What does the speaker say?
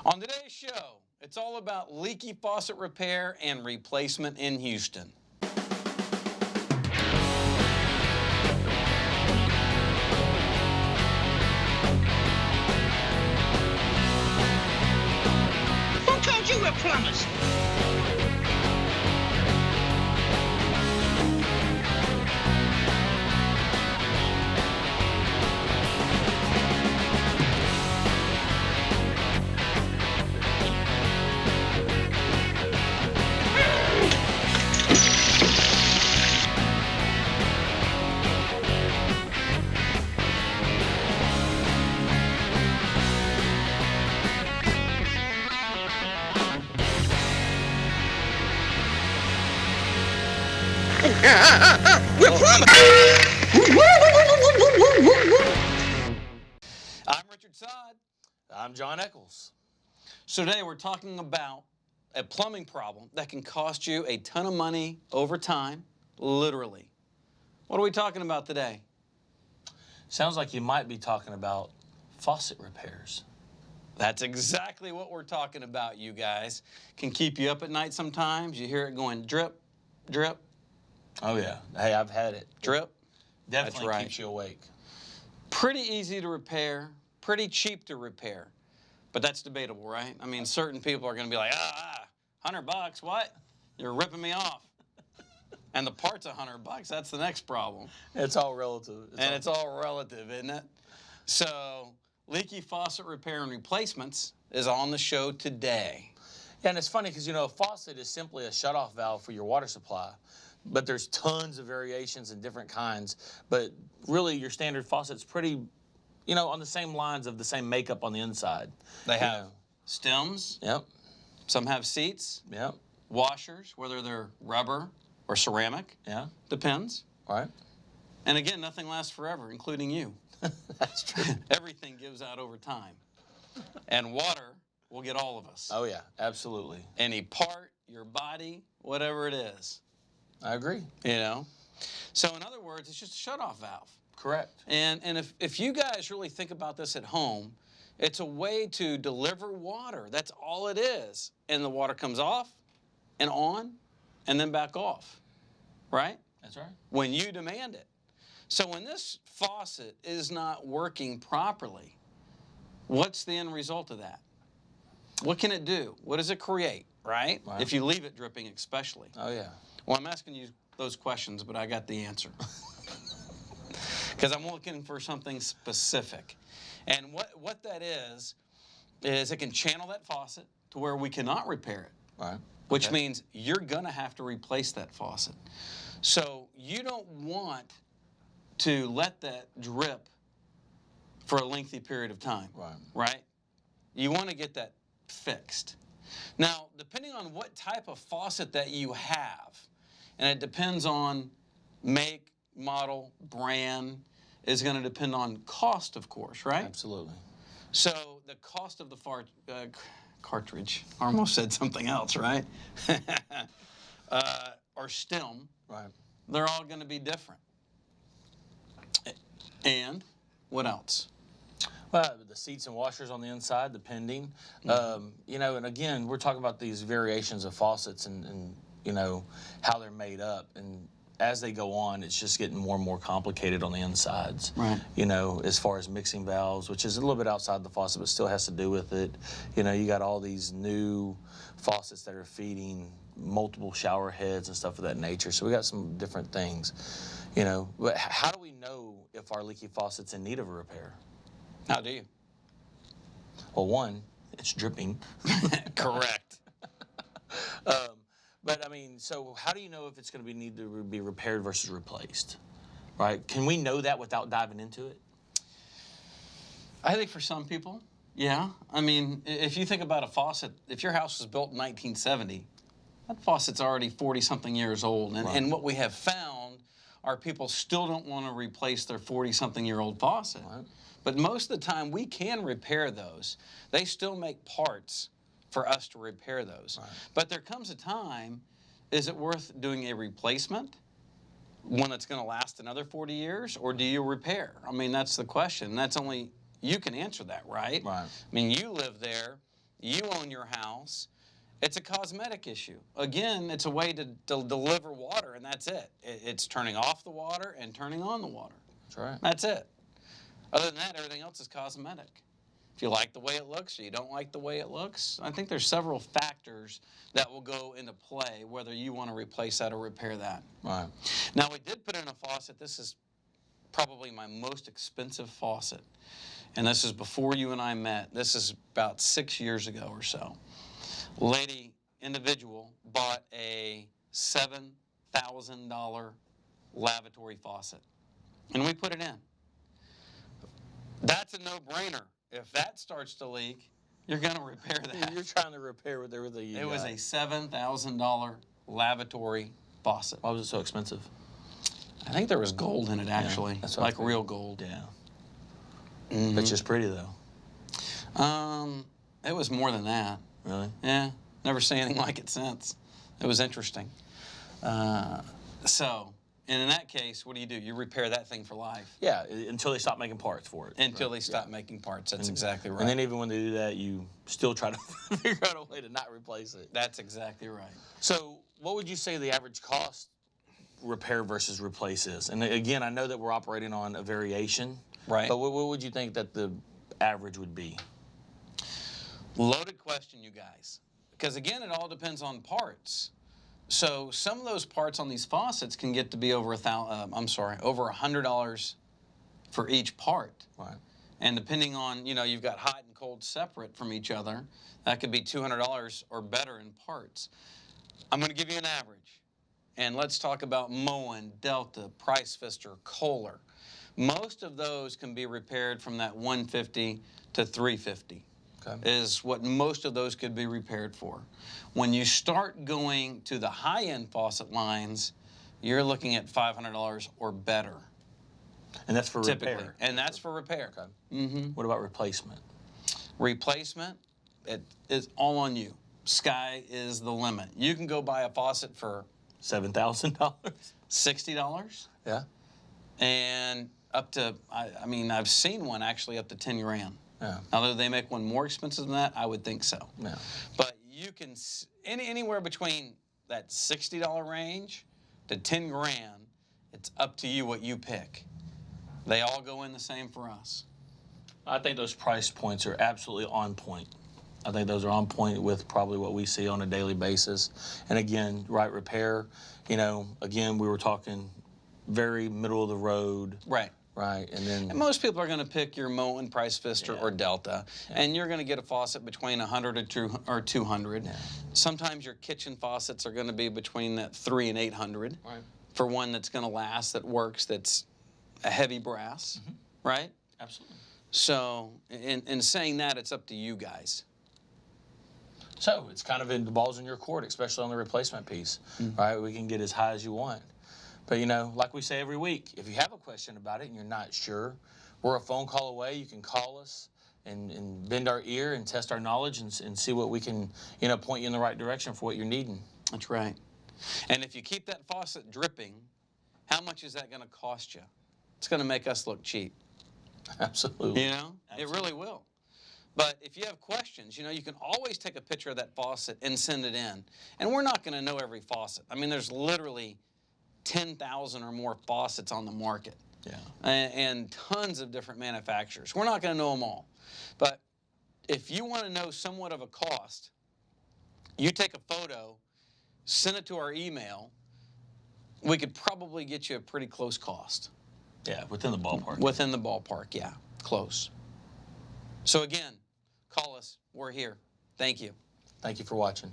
On today's show, it's all about leaky faucet repair and replacement in Houston. Who told you we're plumbers? We're plumbers! I'm Richard Sod. I'm John Eccles. So today we're talking about a plumbing problem that can cost you a ton of money over time, literally. What are we talking about today? Sounds like you might be talking about faucet repairs. That's exactly what we're talking about, you guys. Can keep you up at night sometimes. You hear it going drip, drip, Oh yeah. Hey, I've had it. drip. Definitely That's right. keeps you awake. Pretty easy to repair, pretty cheap to repair. But that's debatable, right? I mean, certain people are going to be like, $100, what? You're ripping me off. And the part's $100. That's the next problem. It's all relative. It's all relative, isn't it? So, leaky faucet repair and replacements is on the show today. Yeah, and it's funny because, a faucet is simply a shutoff valve for your water supply. But there's tons of variations and different kinds. But really, your standard faucet's pretty, on the same lines of the same makeup on the inside. They have stems. Yep. Some have seats. Yep. Washers, whether they're rubber or ceramic. Yeah. Depends. All right. And again, nothing lasts forever, including you. That's true. Everything gives out over time. And water will get all of us. Oh, yeah. Absolutely. Any part, your body, whatever it is. I agree. So in other words, it's just a shutoff valve. Correct. And if you guys really think about this at home, it's a way to deliver water. That's all it is. And the water comes off and on and then back off, right? That's right. When you demand it. So when this faucet is not working properly, what's the end result of that? What can it do? What does it create, right? Wow. If you leave it dripping especially. Oh, yeah. Well, I'm asking you those questions, but I got the answer. Because I'm looking for something specific. And what that is it can channel that faucet to where we cannot repair it. All right. Which means you're going to have to replace that faucet. So you don't want to let that drip for a lengthy period of time. Right? You want to get that fixed. Now, depending on what type of faucet that you have, and it depends on make, model, brand, is going to depend on cost, of course, right? Absolutely. So the cost of the cartridge, I almost said something else, right? Or stem, Right. they're all going to be different. And what else? Well, the seats and washers on the inside, the pending. And again, we're talking about these variations of faucets and how they're made up. And as they go on, it's just getting more and more complicated on the insides. Right. As far as mixing valves, which is a little bit outside the faucet, but still has to do with it. You got all these new faucets that are feeding multiple shower heads and stuff of that nature. So we got some different things, But how do we know if our leaky faucet's in need of a repair? How do you? Well, one, it's dripping. Correct. But so how do you know if it's going to need to be repaired versus replaced? Right? Can we know that without diving into it? I think for some people, yeah. If you think about a faucet, if your house was built in 1970, that faucet's already 40-something years old. And what we have found are people still don't want to replace their 40-something-year-old faucet. Right. But most of the time, we can repair those. They still make parts for us to repair those. Right. But there comes a time, is it worth doing a replacement? One that's going to last another 40 years? Or do you repair? That's the question. That's only, you can answer that, right? Right. You live there. You own your house. It's a cosmetic issue. Again, it's a way to deliver water, and that's it. It's turning off the water and turning on the water. That's right. That's it. Other than that, everything else is cosmetic. If you like the way it looks or you don't like the way it looks, I think there's several factors that will go into play whether you want to replace that or repair that. Right. Now, we did put in a faucet. This is probably my most expensive faucet. And this is before you and I met. This is about 6 years ago or so. Lady, individual, bought a $7,000 lavatory faucet. And we put it in. That's a no-brainer. If that starts to leak, you're going to repair that. You're trying to repair with everything you got. It was a $7,000 lavatory faucet. Why was it so expensive? I think there was gold in it, actually. Yeah, that's what like real gold. Yeah. Mm-hmm. It's just pretty, though. It was more than that. Really? Yeah. Never seen anything like it since. It was interesting. And in that case, what do? You repair that thing for life. Yeah, until they stop making parts for it. Until they stop making parts. That's exactly right. And then even when they do that, you still try to figure out a way to not replace it. That's exactly right. So what would you say the average cost repair versus replace is? And again, I know that we're operating on a variation. Right. But what would you think that the average would be? Loaded question, you guys. Because again, it all depends on parts. So some of those parts on these faucets can get to be over over $100 for each part. Right. And depending on, you've got hot and cold separate from each other, that could be $200 or better in parts. I'm going to give you an average. And let's talk about Moen, Delta, Price Fister, Kohler. Most of those can be repaired from that $150 to $350. Okay. Is what most of those could be repaired for. When you start going to the high-end faucet lines, you're looking at $500 or better. And that's for repair? And that's for repair. Okay. Mm-hmm. What about replacement? Replacement, it is all on you. Sky is the limit. You can go buy a faucet for $7,000? $60. Yeah. And up to, I've seen one actually up to 10 grand. Yeah. Now, do they make one more expensive than that? I would think so. Yeah. But you can, anywhere between that $60 range to 10 grand, it's up to you what you pick. They all go in the same for us. I think those price points are absolutely on point. I think those are on point with probably what we see on a daily basis. And again, right repair, again, we were talking very middle of the road. Right. Right, and most people are going to pick your Moen, Price Fister, or Delta, and you're going to get a faucet between $100 or $200. Yeah. Sometimes your kitchen faucets are going to be between that $300 and $800 for one that's going to last, that works, that's a heavy brass, right? Absolutely. So, in saying that, it's up to you guys. So it's kind of the ball's in your court, especially on the replacement piece, right? We can get as high as you want. But, like we say every week, if you have a question about it and you're not sure, we're a phone call away. You can call us and bend our ear and test our knowledge and see what we can, point you in the right direction for what you're needing. That's right. And if you keep that faucet dripping, how much is that going to cost you? It's going to make us look cheap. Absolutely. Absolutely. It really will. But if you have questions, you can always take a picture of that faucet and send it in. And we're not going to know every faucet. There's literally 10,000 or more faucets on the market. Yeah. And tons of different manufacturers. We're not going to know them all. But if you want to know somewhat of a cost, you take a photo, send it to our email, we could probably get you a pretty close cost. Yeah, within the ballpark. Within the ballpark, yeah. Close. So again, call us. We're here. Thank you. Thank you for watching.